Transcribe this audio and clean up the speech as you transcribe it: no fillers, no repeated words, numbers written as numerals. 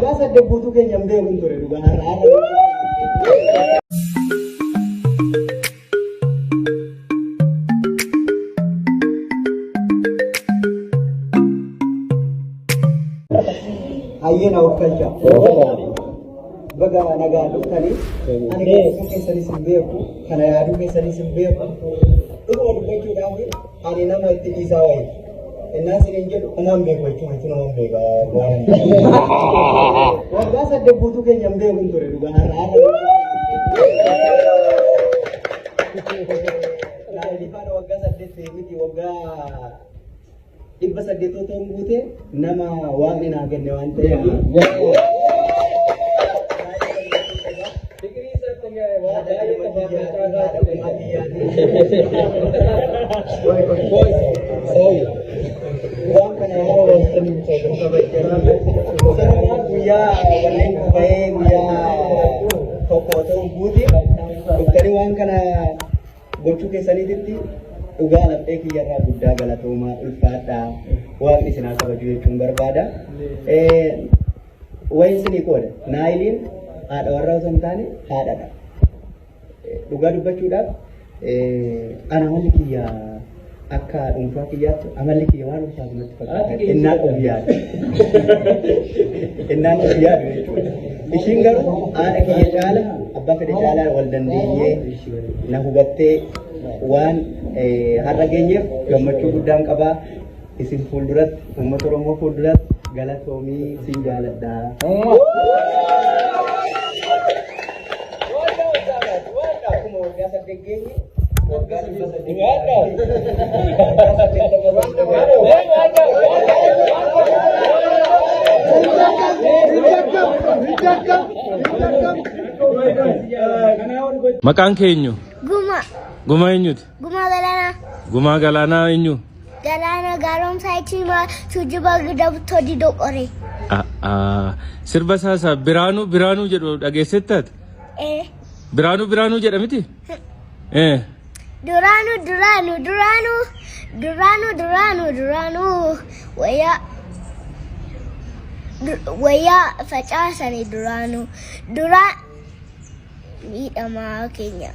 Waggaa saddeet guutuu keenya hin beekun ture dhugaa har'a. Ayyena uffalcha. Baga nagaa dhuftanii ani keessan keessanis hin beeku kana yaaduu keessanis hin beeku dhuguma dubbachuudhaaf ani nama itti dhiisaa wayi innaan siniin jedhu umaan beeku jechuun itti namaan beeka waggaa saddeet guutuu keenya hin beekun ture dhugaa har'a laalifaadha waggaa saddeet miti waggaa 800 ta'uun guute nama waaqni naa kenne waan ta'eef waan kana gochuu keessaniititti dhugaa laphee kiyyarraa guddaa galatoomaa ulfaadhaa waaqni isin haa kabaju jechuun barbaada. Wayin isinii qooda naayiliin haadha warraa osoo hin taane haadhadha. Dhugaa dubbachuudhaaf amalli kiyya akka dhuunfaa kiyyaatti amalli kiyya waan ulfaatu natti fakkaata. Innaan ofiyyaadha. Innaan ofiyyaadha jechuudha. Ishiin garuu haadha kiyya caala abbaa fedhe caalaa wal dandeenyee na hubattee waan har'a geenyeef gammachuu guddaan qabaa. Isin fuulduratti uummata Oromoo fuulduratti galatoomii siin jaaladha. Maqaan keenyu? Guma. Guma eenyuti? Guma Galaana. Guma Galaanaa eenyu? Galaana gaaromsaa itti tujuba dabtoo didoo qoree. Sirba saasaa Biraanuu jedhu dhageessettaati? Biraanuu jedha miti? Duraanuu wayyaa facaasanii duraanuu miidhamaa keenya.